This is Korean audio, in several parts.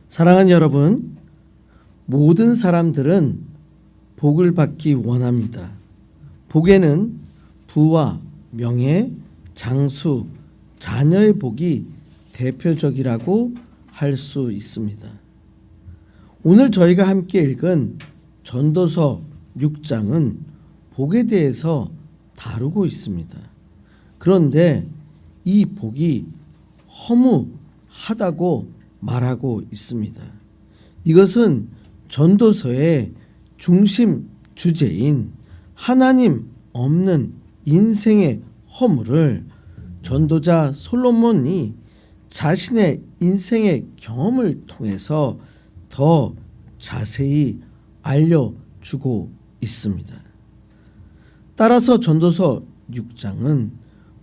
사랑하는 여러분, 모든 사람들은 복을 받기 원합니다. 복에는 부와 명예, 장수, 자녀의 복이 대표적이라고 할 수 있습니다. 오늘 저희가 함께 읽은 전도서 6장은 복에 대해서 다루고 있습니다. 그런데 이 복이 허무하다고 말하고 있습니다. 이것은 전도서의 중심 주제인 하나님 없는 인생의 허물을 전도자 솔로몬이 자신의 인생의 경험을 통해서 더 자세히 알려주고 있습니다. 따라서 전도서 6장은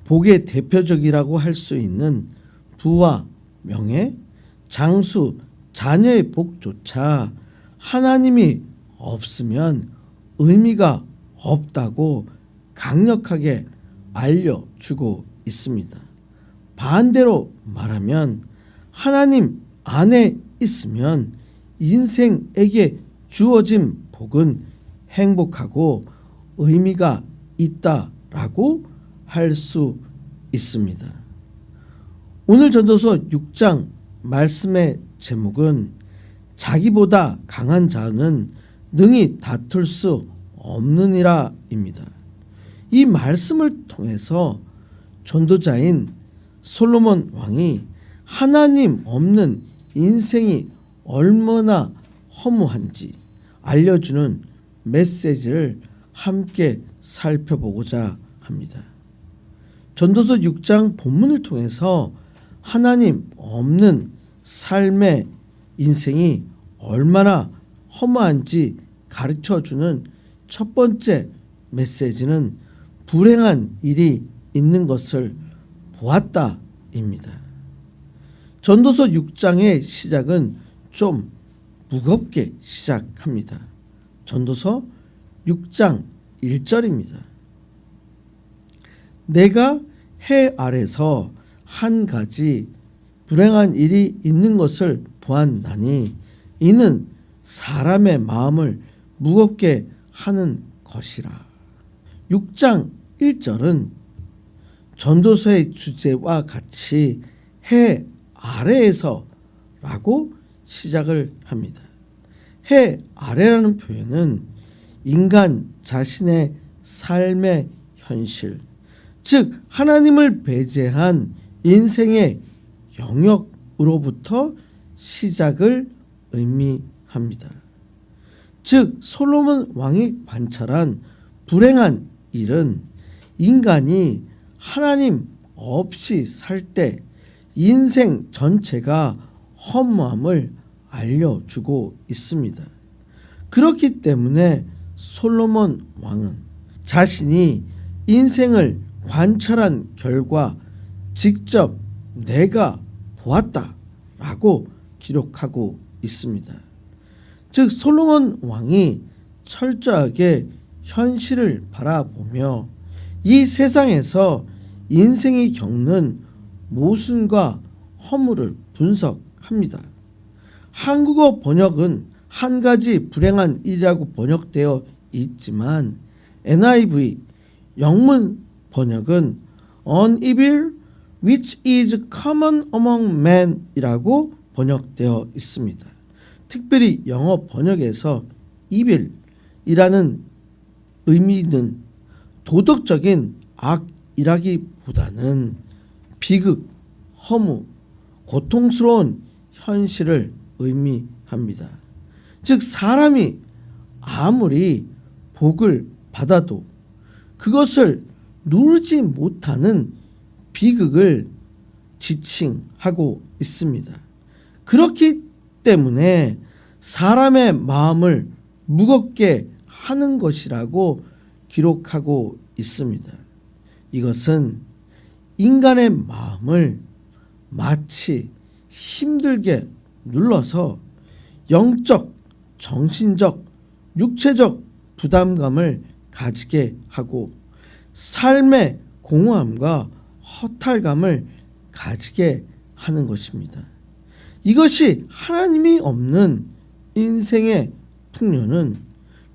복의 대표적이라고 할 수 있는 부와 명예, 장수, 자녀의 복조차 하나님이 없으면 의미가 없다고 강력하게 알려주고 있습니다. 반대로 말하면 하나님 안에 있으면 인생에게 주어진 복은 행복하고 의미가 있다라고 할 수 있습니다. 오늘 전도서 6장 말씀의 제목은 자기보다 강한 자는 능히 다툴 수 없느니라입니다. 이 말씀을 통해서 전도자인 솔로몬 왕이 하나님 없는 인생이 얼마나 허무한지 알려주는 메시지를 함께 살펴보고자 합니다. 전도서 6장 본문을 통해서 하나님 없는 삶의 인생이 얼마나 허무한지 가르쳐주는 첫 번째 메시지는 불행한 일이 있는 것을 보았다입니다. 전도서 6장의 시작은 좀 무겁게 시작합니다. 전도서 6장 1절입니다. 내가 해 아래서 한 가지 불행한 일이 있는 것을 보았나니 이는 사람의 마음을 무겁게 하는 것이라. 6장 1절은 전도서의 주제와 같이 해 아래에서 라고 시작을 합니다. 해 아래라는 표현은 인간 자신의 삶의 현실, 즉 하나님을 배제한 인생의 영역으로부터 시작을 의미합니다. 즉 솔로몬 왕이 관찰한 불행한 일은 인간이 하나님 없이 살 때 인생 전체가 허무함을 알려주고 있습니다. 그렇기 때문에 솔로몬 왕은 자신이 인생을 관찰한 결과 직접 내가 보았다라고 기록하고 있습니다. 즉 솔로몬 왕이 철저하게 현실을 바라보며 이 세상에서 인생이 겪는 모순과 허물을 분석합니다. 한국어 번역은 한 가지 불행한 일이라고 번역되어 있지만 NIV 영문 번역은 an evil which is common among men 이라고 번역되어 있습니다. 특별히 영어 번역에서 evil이라는 의미는 도덕적인 악이라기보다는 비극, 허무, 고통스러운 현실을 의미합니다. 즉 사람이 아무리 복을 받아도 그것을 누르지 못하는 비극을 지칭하고 있습니다. 그렇기 때문에 사람의 마음을 무겁게 하는 것이라고 기록하고 있습니다. 이것은 인간의 마음을 마치 힘들게 눌러서 영적, 정신적, 육체적 부담감을 가지게 하고 삶의 공허함과 허탈감을 가지게 하는 것입니다. 이것이 하나님이 없는 인생의 풍요는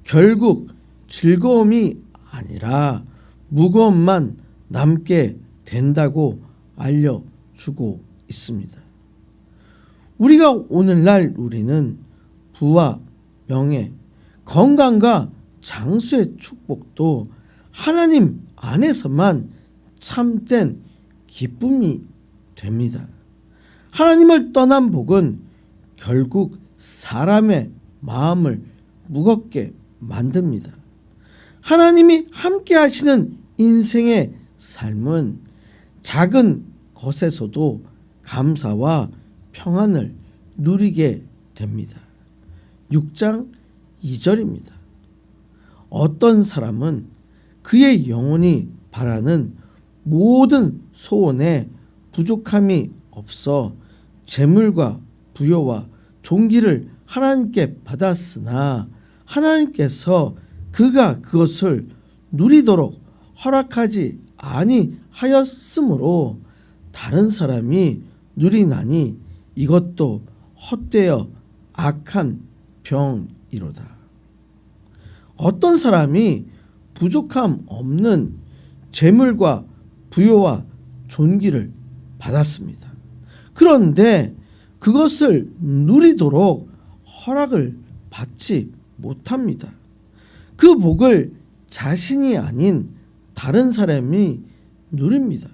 결국 즐거움이 아니라 무거움만 남게 된다고 알려주고 있습니다. 우리가 오늘날 누리는 부와 명예, 건강과 장수의 축복도 하나님 안에서만 참된 기쁨이 됩니다. 하나님을 떠난 복은 결국 사람의 마음을 무겁게 만듭니다. 하나님이 함께 하시는 인생의 삶은 작은 것에서도 감사와 평안을 누리게 됩니다. 6장 2절입니다. 어떤 사람은 그의 영혼이 바라는 모든 소원에 부족함이 없어 재물과 부요와 존귀를 하나님께 받았으나 하나님께서 그가 그것을 누리도록 허락하지 아니하였으므로 다른 사람이 누리나니 이것도 헛되어 악한 병이로다. 어떤 사람이 부족함 없는 재물과 부요와 존귀를 받았습니다. 그런데 그것을 누리도록 허락을 받지 못합니다. 그 복을 자신이 아닌 다른 사람이 누립니다.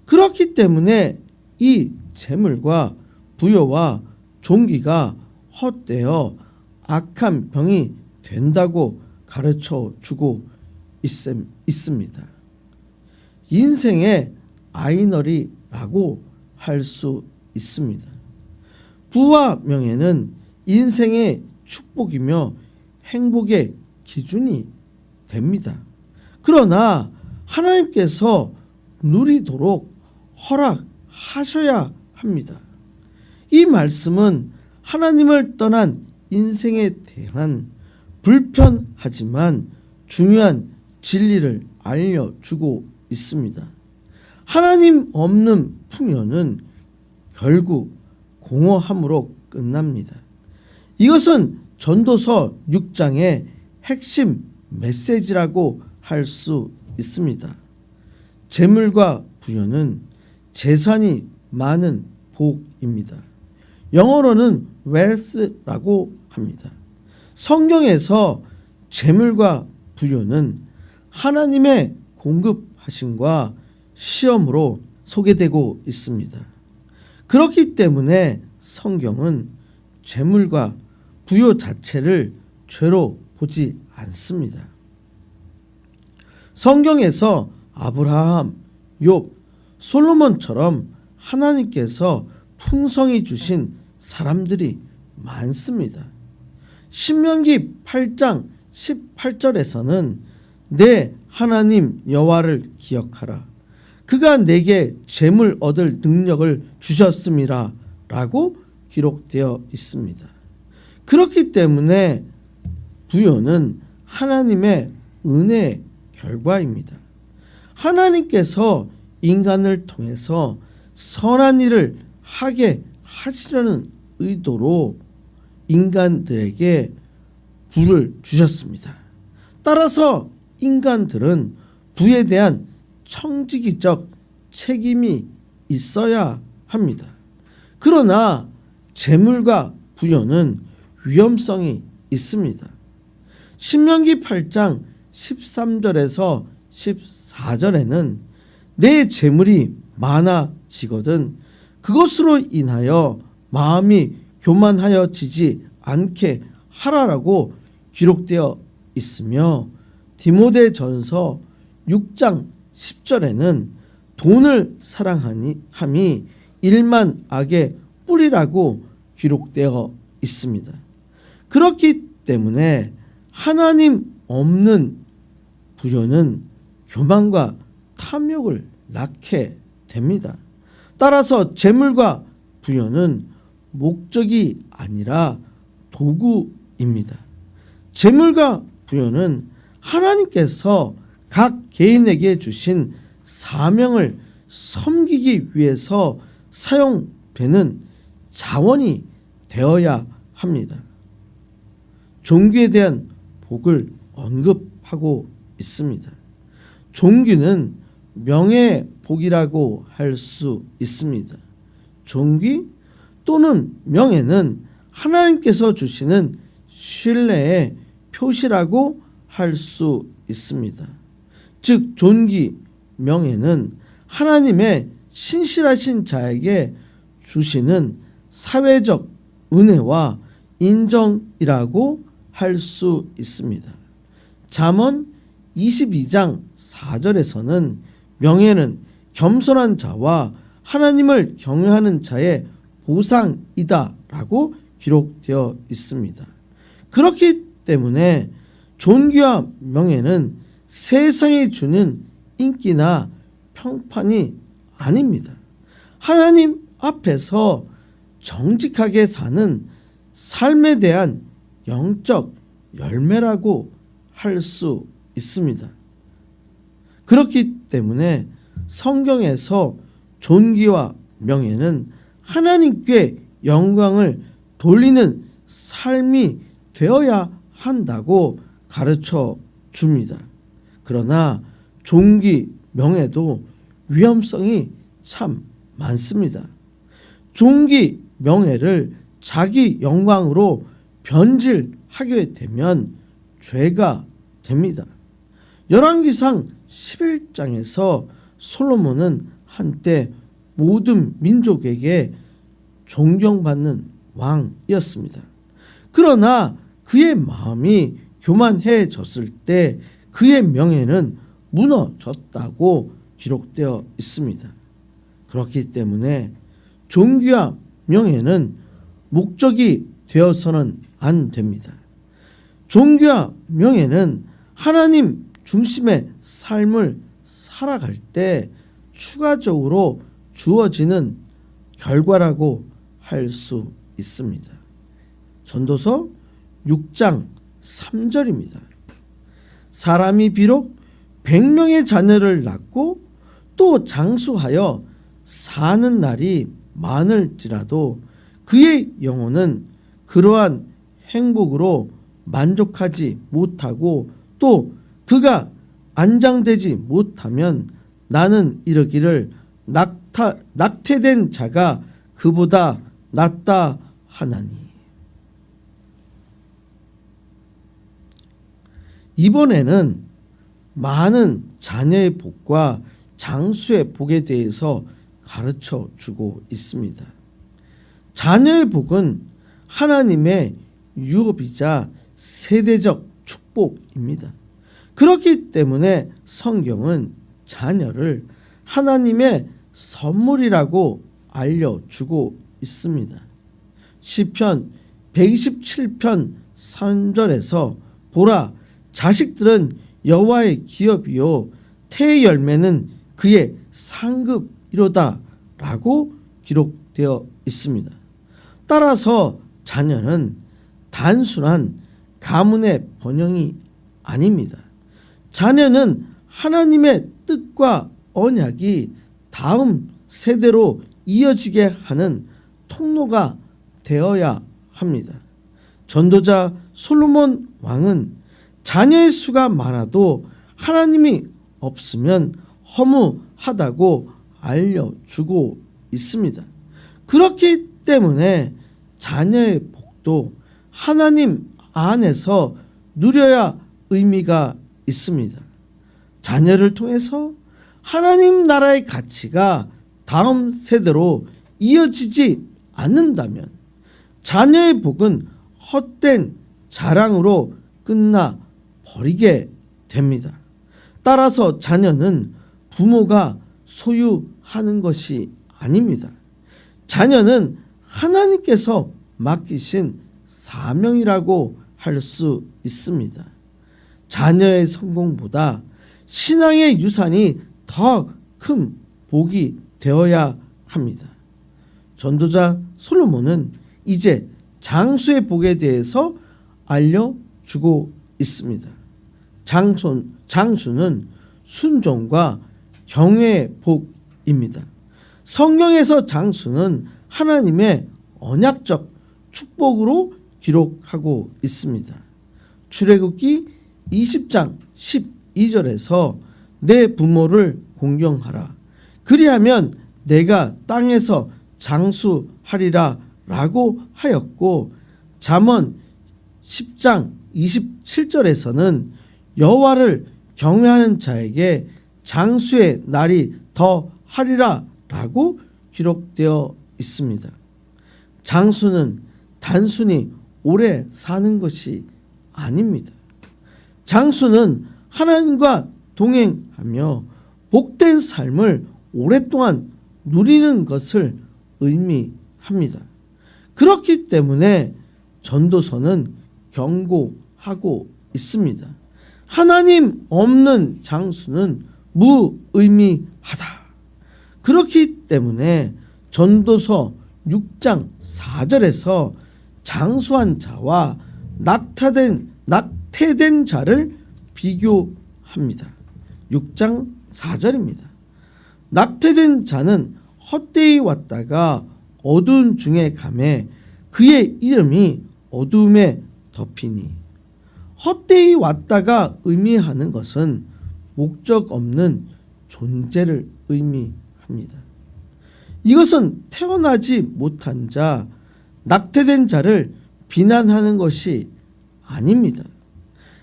그렇기 때문에 이 재물과 부요와 존귀가 헛되어 악한 병이 된다고 가르쳐 주고 있습니다. 인생의 아이너리라고 할 수 있습니다. 부와 명예는 인생의 축복이며 행복의 기준이 됩니다. 그러나 하나님께서 누리도록 허락하셔야 합니다. 이 말씀은 하나님을 떠난 인생에 대한 불편하지만 중요한 진리를 알려주고 있습니다. 하나님 없는 풍요는 결국 공허함으로 끝납니다. 이것은 전도서 6장의 핵심 메시지라고 할 수 있습니다. 재물과 부여는 재산이 많은 복입니다. 영어로는 wealth라고 합니다. 성경에서 재물과 부여는 하나님의 공급하심과 시험으로 소개되고 있습니다. 그렇기 때문에 성경은 재물과 부여 자체를 죄로 보지 않습니다. 성경에서 아브라함, 욥, 솔로몬처럼 하나님께서 풍성히 주신 사람들이 많습니다. 신명기 8장 18절에서는 내 하나님 여호와를 기억하라. 그가 내게 재물 얻을 능력을 주셨음이라 라고 기록되어 있습니다. 그렇기 때문에 부여는 하나님의 은혜의 결과입니다. 하나님께서 인간을 통해서 선한 일을 하게 하시려는 의도로 인간들에게 부를 주셨습니다. 따라서 인간들은 부에 대한 청지기적 책임이 있어야 합니다. 그러나 재물과 부여는 위험성이 있습니다. 신명기 8장 13절에서 14절에는 내 재물이 많아지거든 그것으로 인하여 마음이 교만하여지지 않게 하라라고 기록되어 있으며 디모데전서 6장 10절에는 돈을 사랑함이 일만 악의 뿌리라고 기록되어 있습니다. 그렇기 때문에 하나님 없는 부여는 교만과 탐욕을 낳게 됩니다. 따라서 재물과 부여는 목적이 아니라 도구입니다. 재물과 부여는 하나님께서 각 개인에게 주신 사명을 섬기기 위해서 사용되는 자원이 되어야 합니다. 종기에 대한 복을 언급하고 있습니다. 종기는 명예의 복이라고 할 수 있습니다. 종기 또는 명예는 하나님께서 주시는 신뢰의 표시라고 할 수 있습니다. 즉 존귀, 명예는 하나님의 신실하신 자에게 주시는 사회적 은혜와 인정이라고 할 수 있습니다. 잠언 22장 4절에서는 명예는 겸손한 자와 하나님을 경외하는 자의 보상이다 라고 기록되어 있습니다. 그렇기 때문에 존귀와 명예는 세상이 주는 인기나 평판이 아닙니다. 하나님 앞에서 정직하게 사는 삶에 대한 영적 열매라고 할 수 있습니다. 그렇기 때문에 성경에서 존귀와 명예는 하나님께 영광을 돌리는 삶이 되어야 한다고 가르쳐 줍니다. 그러나 존귀, 명예도 위험성이 참 많습니다. 존귀, 명예를 자기 영광으로 변질하게 되면 죄가 됩니다. 열왕기상 11장에서 솔로몬은 한때 모든 민족에게 존경받는 왕이었습니다. 그러나 그의 마음이 교만해졌을 때 그의 명예는 무너졌다고 기록되어 있습니다. 그렇기 때문에 존귀와 명예는 목적이 되어서는 안 됩니다. 존귀와 명예는 하나님 중심의 삶을 살아갈 때 추가적으로 주어지는 결과라고 할 수 있습니다. 전도서 6장 3절입니다. 사람이 비록 100명의 자녀를 낳고 또 장수하여 사는 날이 많을지라도 그의 영혼은 그러한 행복으로 만족하지 못하고 또 그가 안장되지 못하면 나는 이르기를 낙태된 자가 그보다 낫다 하나니. 이번에는 많은 자녀의 복과 장수의 복에 대해서 가르쳐 주고 있습니다. 자녀의 복은 하나님의 유업이자 세대적 축복입니다. 그렇기 때문에 성경은 자녀를 하나님의 선물이라고 알려주고 있습니다. 시편 127편 3절에서 보라, 자식들은 여호와의 기업이요 태의 열매는 그의 상급이로다 라고 기록되어 있습니다. 따라서 자녀는 단순한 가문의 번영이 아닙니다. 자녀는 하나님의 뜻과 언약이 다음 세대로 이어지게 하는 통로가 되어야 합니다. 전도자 솔로몬 왕은 자녀의 수가 많아도 하나님이 없으면 허무하다고 알려주고 있습니다. 그렇기 때문에 자녀의 복도 하나님 안에서 누려야 의미가 있습니다. 자녀를 통해서 하나님 나라의 가치가 다음 세대로 이어지지 않는다면 자녀의 복은 헛된 자랑으로 끝나 버리게 됩니다. 따라서 자녀는 부모가 소유하는 것이 아닙니다. 자녀는 하나님께서 맡기신 사명이라고 할 수 있습니다. 자녀의 성공보다 신앙의 유산이 더 큰 복이 되어야 합니다. 전도자 솔로몬은 이제 장수의 복에 대해서 알려주고 있습니다. 장수는 순종과 경외의 복입니다. 성경에서 장수는 하나님의 언약적 축복으로 기록하고 있습니다. 출애굽기 20장 12절에서 내 부모를 공경하라. 그리하면 내가 땅에서 장수하리라 라고 하였고, 잠언 10장 27절에서는 여호와를 경외하는 자에게 장수의 날이 더하리라 라고 기록되어 있습니다. 장수는 단순히 오래 사는 것이 아닙니다. 장수는 하나님과 동행하며 복된 삶을 오랫동안 누리는 것을 의미합니다. 그렇기 때문에 전도서는 경고하고 있습니다. 하나님 없는 장수는 무의미하다. 그렇기 때문에 전도서 6장 4절에서 장수한 자와 낙태된 자를 비교합니다. 6장 4절입니다. 낙태된 자는 헛되이 왔다가 어두운 중에 가매 그의 이름이 어두움에 덮이니. 헛되이 왔다가 의미하는 것은 목적 없는 존재를 의미합니다. 이것은 태어나지 못한 자, 낙태된 자를 비난하는 것이 아닙니다.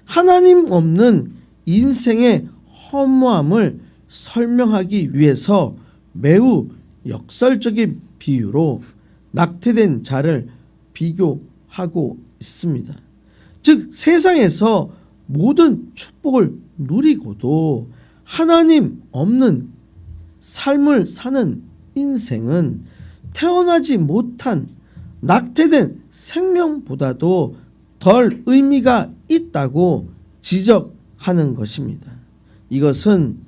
하나님 없는 인생의 허무함을 설명하기 위해서 매우 역설적인 비유로 낙태된 자를 비교하고 있습니다. 즉 세상에서 모든 축복을 누리고도 하나님 없는 삶을 사는 인생은 태어나지 못한 낙태된 생명보다도 덜 의미가 있다고 지적하는 것입니다. 이것은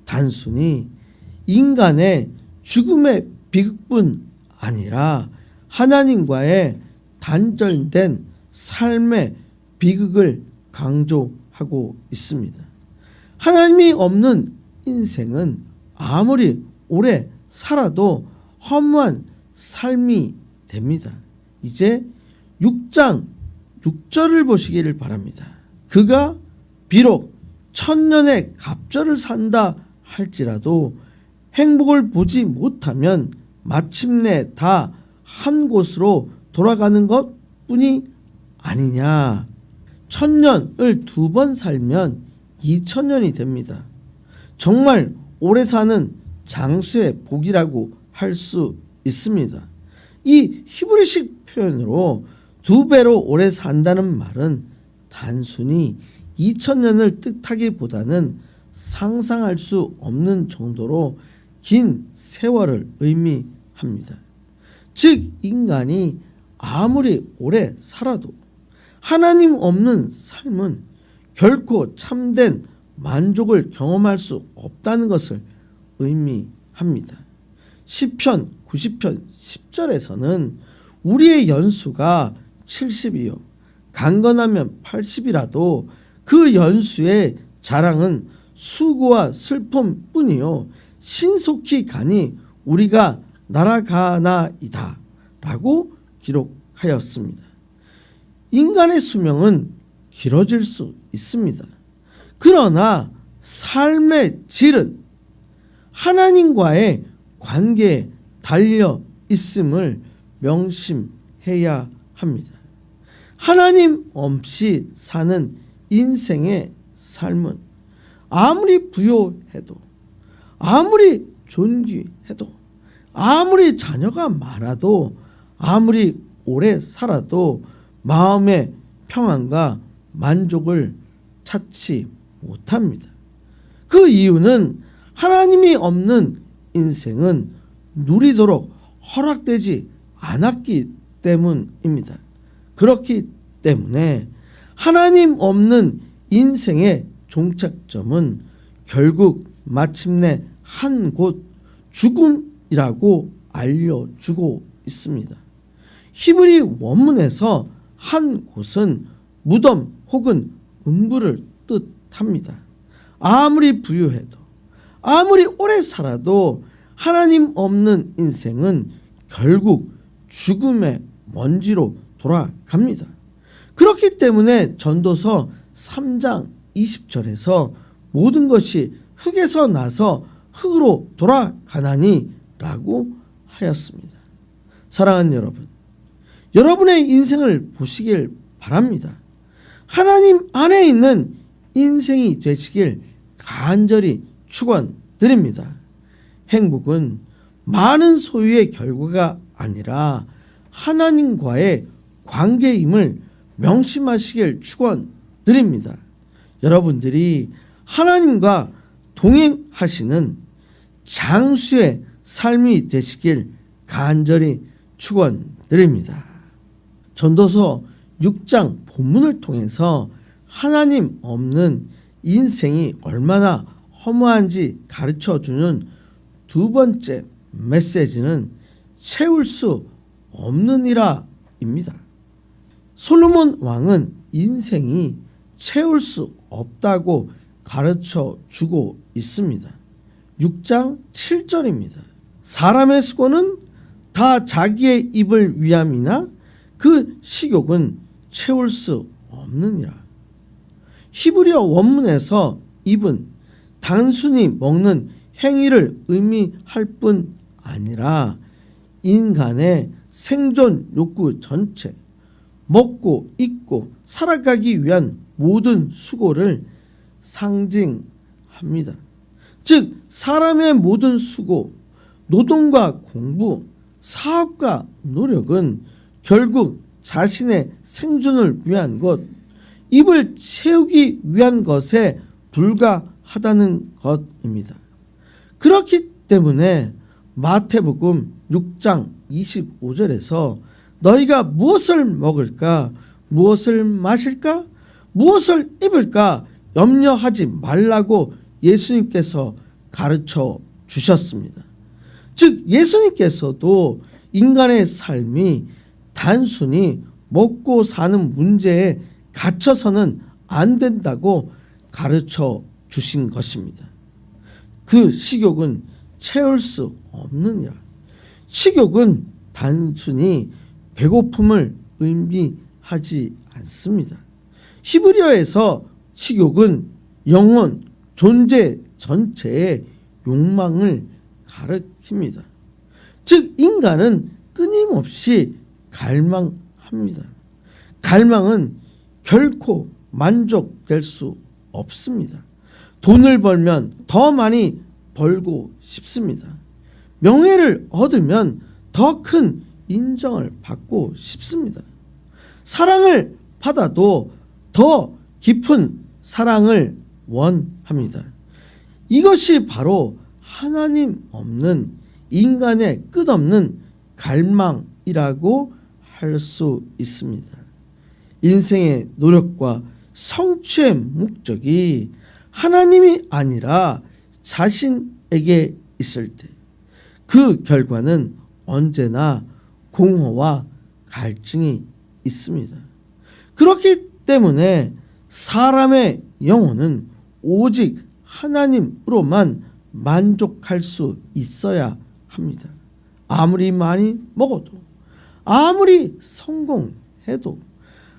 단순히 인간의 죽음의 비극뿐 아니라 하나님과의 단절된 삶의 비극을 강조하고 있습니다. 하나님이 없는 인생은 아무리 오래 살아도 허무한 삶이 됩니다. 이제 6장 6절을 보시기를 바랍니다. 그가 비록 천년의 갑절을 산다 할지라도 행복을 보지 못하면 마침내 다 한 곳으로 돌아가는 것뿐이 아니냐. 1000년을 2번 살면 2000년이 됩니다. 정말 오래 사는 장수의 복이라고 할 수 있습니다. 이 히브리식 표현으로 2배로 오래 산다는 말은 단순히 2000년을 뜻하기보다는 상상할 수 없는 정도로 긴 세월을 의미합니다. 즉 인간이 아무리 오래 살아도 하나님 없는 삶은 결코 참된 만족을 경험할 수 없다는 것을 의미합니다. 시편 90편 10절에서는 우리의 연수가 70이요 강건하면 80이라도 그 연수의 자랑은 수고와 슬픔뿐이요 신속히 가니 우리가 날아가나이다 라고 기록하였습니다. 인간의 수명은 길어질 수 있습니다. 그러나 삶의 질은 하나님과의 관계에 달려 있음을 명심해야 합니다. 하나님 없이 사는 인생의 삶은 아무리 부요해도 아무리 존귀해도 아무리 자녀가 많아도 아무리 오래 살아도 마음의 평안과 만족을 찾지 못합니다. 그 이유는 하나님이 없는 인생은 누리도록 허락되지 않았기 때문입니다. 그렇기 때문에 하나님 없는 인생의 종착점은 결국 마침내 한 곳 죽음이라고 알려주고 있습니다. 히브리 원문에서 한 곳은 무덤 혹은 음부를 뜻합니다. 아무리 부유해도 아무리 오래 살아도 하나님 없는 인생은 결국 죽음의 먼지로 돌아갑니다. 그렇기 때문에 전도서 3장 20절에서 모든 것이 흙에서 나서 흙으로 돌아가나니 라고 하였습니다. 사랑하는 여러분, 여러분의 인생을 보시길 바랍니다. 하나님 안에 있는 인생이 되시길 간절히 축원드립니다. 행복은 많은 소유의 결과가 아니라 하나님과의 관계임을 명심하시길 축원드립니다. 여러분들이 하나님과 동행하시는 장수의 삶이 되시길 간절히 축원드립니다. 전도서 6장 본문을 통해서 하나님 없는 인생이 얼마나 허무한지 가르쳐주는 두 번째 메시지는 채울 수 없느니라입니다. 솔로몬 왕은 인생이 채울 수 없다고 가르쳐 주고 있습니다. 6장 7절입니다. 사람의 수고는 다 자기의 입을 위함이나 그 식욕은 채울 수 없느니라. 히브리어 원문에서 입은 단순히 먹는 행위를 의미할 뿐 아니라 인간의 생존 욕구 전체, 먹고 입고 살아가기 위한 모든 수고를 상징합니다. 즉 사람의 모든 수고, 노동과 공부, 사업과 노력은 결국 자신의 생존을 위한 것, 입을 채우기 위한 것에 불과하다는 것입니다. 그렇기 때문에 마태복음 6장 25절에서 너희가 무엇을 먹을까, 무엇을 마실까, 무엇을 입을까 염려하지 말라고 예수님께서 가르쳐 주셨습니다. 즉 예수님께서도 인간의 삶이 단순히 먹고 사는 문제에 갇혀서는 안 된다고 가르쳐 주신 것입니다. 그 식욕은 채울 수 없느니라. 식욕은 단순히 배고픔을 의미하지 않습니다. 히브리어에서 식욕은 영혼, 존재 전체의 욕망을 가리킵니다. 즉 인간은 끊임없이 갈망합니다. 갈망은 결코 만족될 수 없습니다. 돈을 벌면 더 많이 벌고 싶습니다. 명예를 얻으면 더 큰 인정을 받고 싶습니다. 사랑을 받아도 더 깊은 사랑을 원합니다. 이것이 바로 하나님 없는 인간의 끝없는 갈망이라고 할 수 있습니다. 인생의 노력과 성취의 목적이 하나님이 아니라 자신에게 있을 때 그 결과는 언제나 공허와 갈증이 있습니다. 그렇기 때문에 사람의 영혼은 오직 하나님으로만 만족할 수 있어야 합니다. 아무리 많이 먹어도, 아무리 성공해도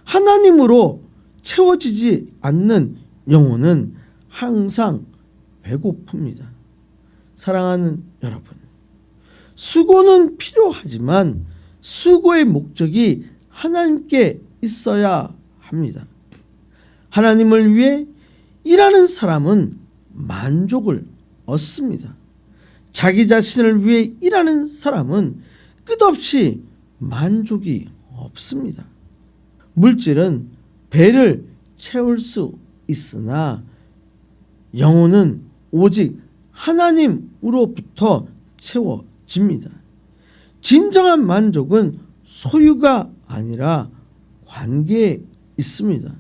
하나님으로 채워지지 않는 영혼은 항상 배고픕니다. 사랑하는 여러분, 수고는 필요하지만 수고의 목적이 하나님께 있어야 합니다. 하나님을 위해 일하는 사람은 만족을 얻습니다. 자기 자신을 위해 일하는 사람은 끝없이 만족이 없습니다. 물질은 배를 채울 수 있으나 영혼은 오직 하나님으로부터 채워집니다. 진정한 만족은 소유가 아니라 관계에 있습니다.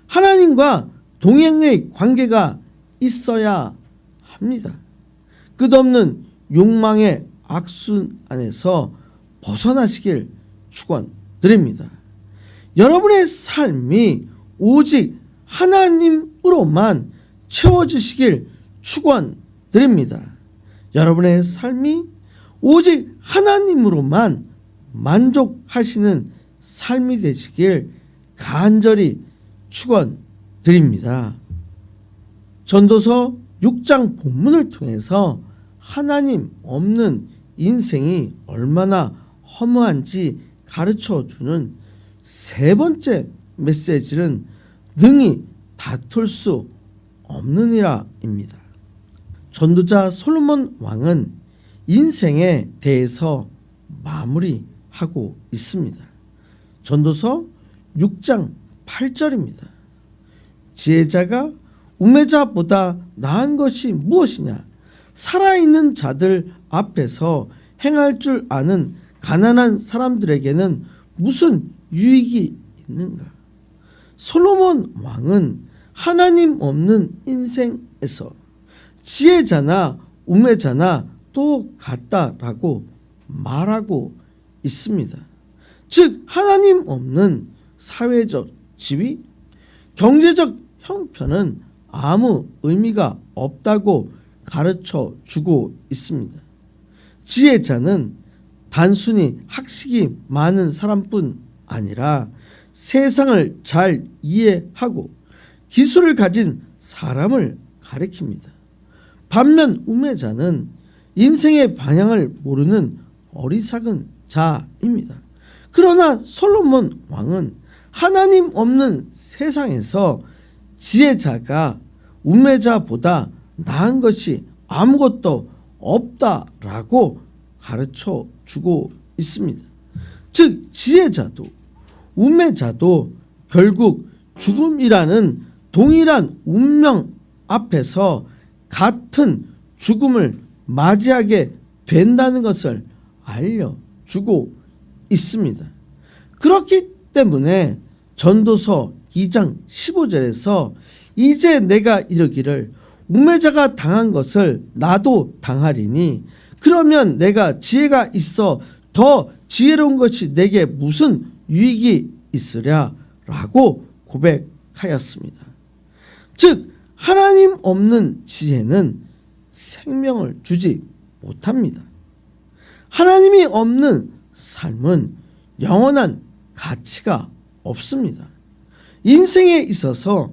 하나님과 동행의 관계가 있어야 합니다. 끝없는 욕망의 악순 안에서 벗어나시길 축원드립니다. 여러분의 삶이 오직 하나님으로만 채워지시길 축원드립니다. 여러분의 삶이 오직 하나님으로만 만족하시는 삶이 되시길 간절히 축원드립니다. 전도서 6장 본문을 통해서 하나님 없는 인생이 얼마나 허무한지 가르쳐주는 세 번째 메시지는 능히 다툴 수 없느니라입니다. 전도자 솔로몬 왕은 인생에 대해서 마무리하고 있습니다. 전도서 6장 8절입니다. 지혜자가 우매자보다 나은 것이 무엇이냐? 살아있는 자들 앞에서 행할 줄 아는 가난한 사람들에게는 무슨 유익이 있는가? 솔로몬 왕은 하나님 없는 인생에서 지혜자나 우매자나 똑같다라고 말하고 있습니다. 즉 하나님 없는 사회적 지위, 경제적 형편은 아무 의미가 없다고 가르쳐 주고 있습니다. 지혜자는 단순히 학식이 많은 사람뿐 아니라 세상을 잘 이해하고 기술을 가진 사람을 가리킵니다. 반면 우매자는 인생의 방향을 모르는 어리석은 자입니다. 그러나 솔로몬 왕은 하나님 없는 세상에서 지혜자가 우매자보다 나은 것이 아무것도 없다라고 가르쳐 주고 있습니다. 즉 지혜자도 우매자도 결국 죽음이라는 동일한 운명 앞에서 같은 죽음을 맞이하게 된다는 것을 알려주고 있습니다. 그렇기 때문에 전도서 2장 15절에서 이제 내가 이르기를 우매자가 당한 것을 나도 당하리니 그러면 내가 지혜가 있어 더 지혜로운 것이 내게 무슨 유익이 있으랴 라고 고백하였습니다. 즉 하나님 없는 지혜는 생명을 주지 못합니다. 하나님이 없는 삶은 영원한 가치가 없습니다. 인생에 있어서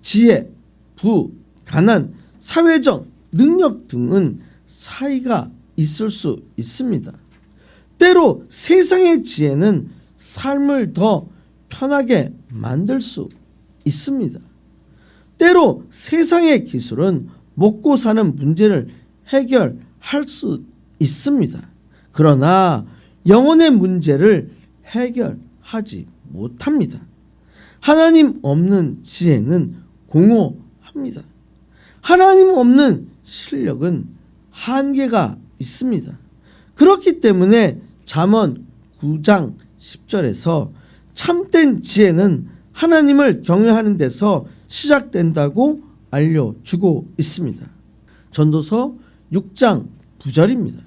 지혜, 부, 가난, 사회적 능력 등은 차이가 있을 수 있습니다. 때로 세상의 지혜는 삶을 더 편하게 만들 수 있습니다. 때로 세상의 기술은 먹고 사는 문제를 해결할 수 있습니다. 그러나 영혼의 문제를 해결하지 못합니다. 하나님 없는 지혜는 공허합니다. 하나님 없는 실력은 한계가 있습니다. 그렇기 때문에 잠언 9장 10절에서 참된 지혜는 하나님을 경외하는 데서 시작된다고 알려주고 있습니다. 전도서 6장 9절입니다.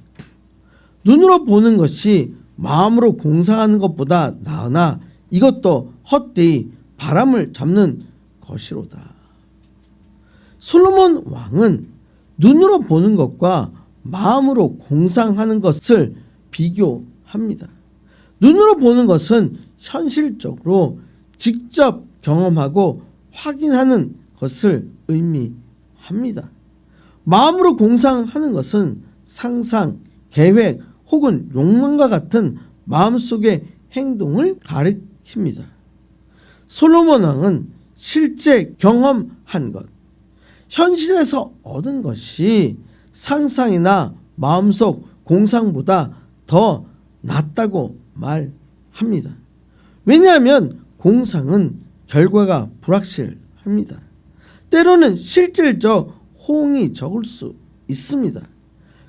눈으로 보는 것이 마음으로 공상하는 것보다 나으나 이것도 헛되이 바람을 잡는 것이로다. 솔로몬 왕은 눈으로 보는 것과 마음으로 공상하는 것을 비교합니다. 눈으로 보는 것은 현실적으로 직접 경험하고 확인하는 것을 의미합니다. 마음으로 공상하는 것은 상상, 계획 혹은 욕망과 같은 마음속의 행동을 가리킵니다. 솔로몬 왕은 실제 경험한 것, 현실에서 얻은 것이 상상이나 마음속 공상보다 더 낫다고 말합니다. 왜냐하면 공상은 결과가 불확실합니다. 때로는 실질적 호응이 적을 수 있습니다.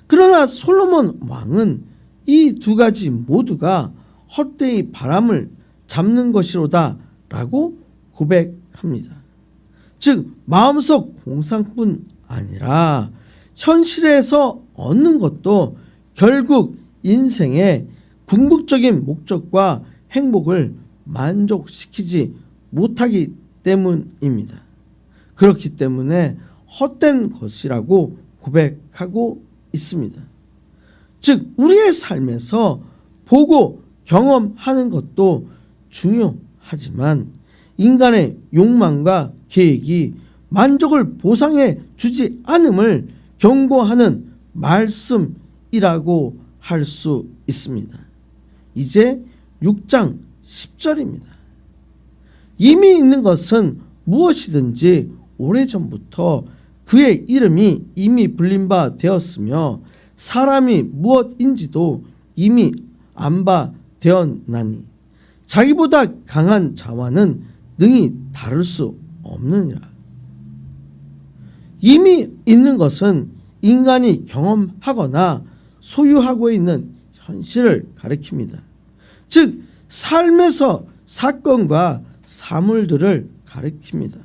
그러나 솔로몬 왕은 이 두 가지 모두가 헛되이 바람을 잡는 것이로다 라고 고백합니다. 즉 마음속 공상뿐 아니라 현실에서 얻는 것도 결국 인생의 궁극적인 목적과 행복을 만족시키지 못하기 때문입니다. 그렇기 때문에 헛된 것이라고 고백하고 있습니다. 즉 우리의 삶에서 보고 경험하는 것도 중요하지만 인간의 욕망과 계획이 만족을 보상해 주지 않음을 경고하는 말씀이라고 할 수 있습니다. 이제 6장 10절입니다. 이미 있는 것은 무엇이든지 오래전부터 그의 이름이 이미 불린 바 되었으며 사람이 무엇인지도 이미 안 바 되었나니 자기보다 강한 자와는 능히 다룰 수 없느니라. 이미 있는 것은 인간이 경험하거나 소유하고 있는 현실을 가리킵니다. 즉 삶에서 사건과 사물들을 가리킵니다.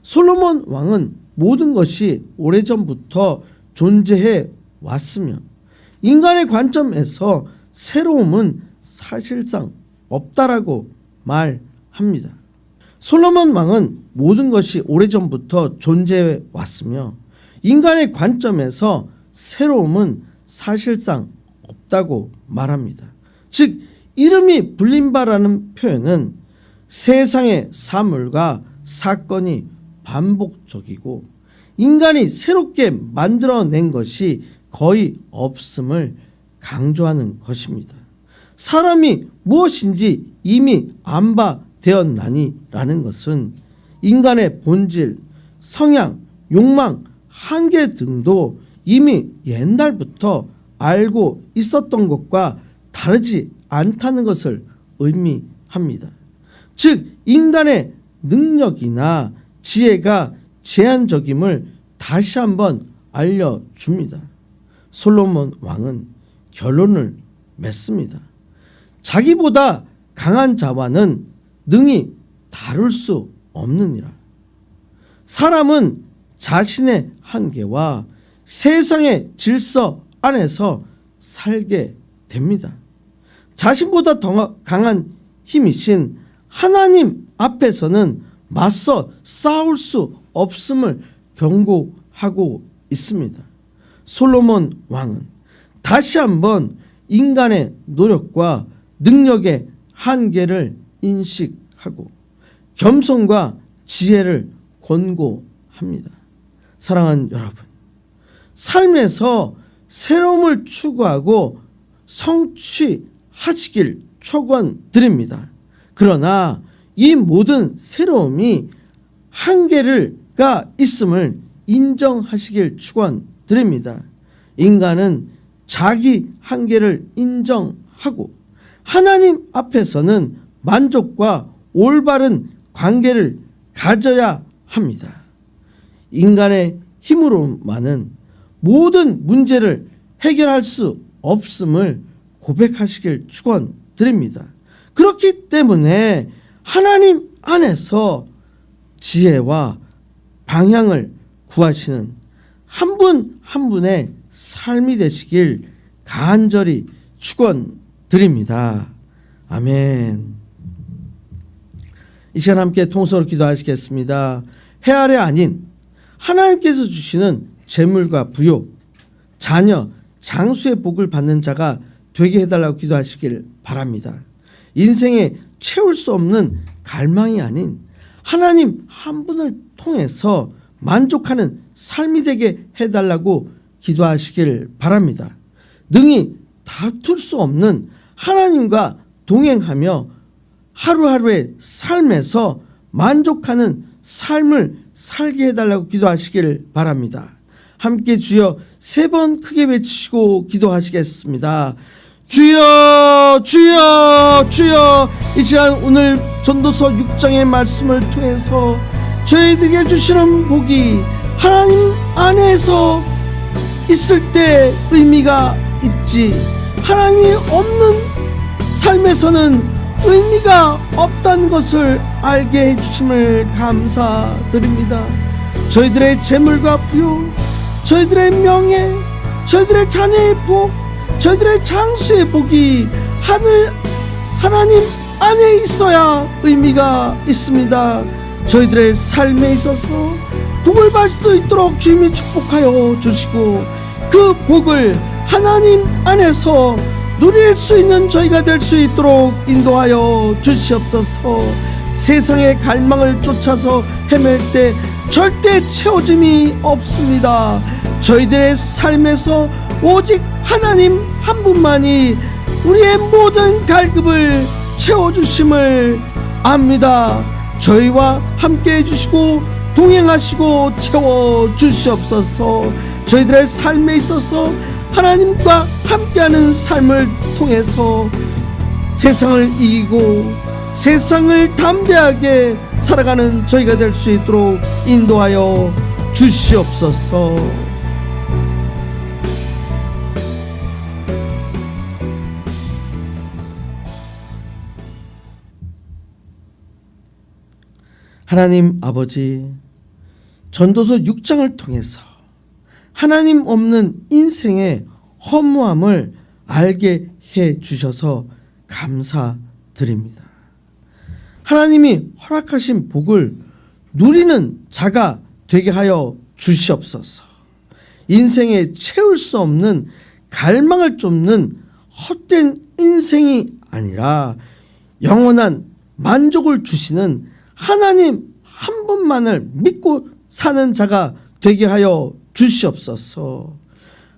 솔로몬 왕은 모든 것이 오래전부터 존재해 왔으며 인간의 관점에서 새로움은 사실상 없다라고 말합니다. 솔로몬 왕은 모든 것이 오래전부터 존재해 왔으며 인간의 관점에서 새로움은 사실상 없다고 말합니다. 즉 이름이 불린 바라는 표현은 세상의 사물과 사건이 반복적이고 인간이 새롭게 만들어낸 것이 거의 없음을 강조하는 것입니다. 사람이 무엇인지 이미 안 바 되었나니 라는 것은 인간의 본질, 성향, 욕망, 한계 등도 이미 옛날부터 알고 있었던 것과 다르지 않다는 것을 의미합니다. 즉 인간의 능력이나 지혜가 제한적임을 다시 한번 알려줍니다. 솔로몬 왕은 결론을 맺습니다. 자기보다 강한 자와는 능히 다룰 수 없느니라. 사람은 자신의 한계와 세상의 질서 안에서 살게 됩니다. 자신보다 더 강한 힘이신 하나님 앞에서는 맞서 싸울 수 없음을 경고하고 있습니다. 솔로몬 왕은 다시 한번 인간의 노력과 능력의 한계를 인식하고 겸손과 지혜를 권고합니다. 사랑하는 여러분, 삶에서 새로움을 추구하고 성취하시길 축원드립니다. 그러나 이 모든 새로움이 한계가 있음을 인정하시길 축원드립니다. 인간은 자기 한계를 인정하고 하나님 앞에서는 만족과 올바른 관계를 가져야 합니다. 인간의 힘으로만은 모든 문제를 해결할 수 없음을 고백하시길 축원드립니다. 그렇기 때문에 하나님 안에서 지혜와 방향을 구하시는 한 분 한 분의 삶이 되시길 간절히 축원드립니다. 아멘. 이 시간 함께 통성으로 기도하시겠습니다. 해 아래 아닌 하나님께서 주시는 재물과 부요, 자녀, 장수의 복을 받는 자가 되게 해달라고 기도하시길 바랍니다. 인생에 채울 수 없는 갈망이 아닌 하나님 한 분을 통해서 만족하는 삶이 되게 해달라고 기도하시길 바랍니다. 능히 다툴 수 없는 하나님과 동행하며 하루하루의 삶에서 만족하는 삶을 살게 해달라고 기도하시길 바랍니다. 함께 주여 3번 크게 외치시고 기도하시겠습니다. 주여 주여 주여. 이 시간 오늘 전도서 6장의 말씀을 통해서 저희들에게 주시는 복이 하나님 안에서 있을 때 의미가 있지 하나님이 없는 삶에서는 의미가 없다는 것을 알게 해주심을 감사드립니다. 저희들의 재물과 부요, 저희들의 명예, 저희들의 자녀의 복, 저희들의 장수의 복이 하나님 안에 있어야 의미가 있습니다. 저희들의 삶에 있어서 복을 받을 수 있도록 주님이 축복하여 주시고 그 복을 하나님 안에서 누릴 수 있는 저희가 될 수 있도록 인도하여 주시옵소서. 세상의 갈망을 쫓아서 헤맬 때 절대 채워짐이 없습니다. 저희들의 삶에서 오직 하나님 한 분만이 우리의 모든 갈급을 채워주심을 압니다. 저희와 함께 해주시고 동행하시고 채워주시옵소서. 저희들의 삶에 있어서 하나님과 함께하는 삶을 통해서 세상을 이기고 세상을 담대하게 살아가는 저희가 될 수 있도록 인도하여 주시옵소서. 하나님 아버지, 전도서 6장을 통해서 하나님 없는 인생의 허무함을 알게 해 주셔서 감사드립니다. 하나님이 허락하신 복을 누리는 자가 되게 하여 주시옵소서. 인생에 채울 수 없는 갈망을 쫓는 헛된 인생이 아니라 영원한 만족을 주시는 하나님 한 분만을 믿고 사는 자가 되게 하여 주시옵소서.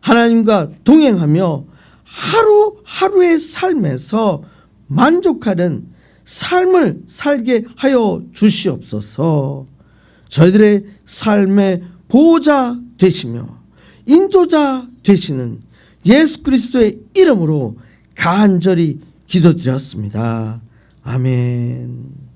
하나님과 동행하며 하루하루의 삶에서 만족하는 삶을 살게 하여 주시옵소서. 저희들의 삶의 보호자 되시며 인도자 되시는 예수 그리스도의 이름으로 간절히 기도드렸습니다. 아멘.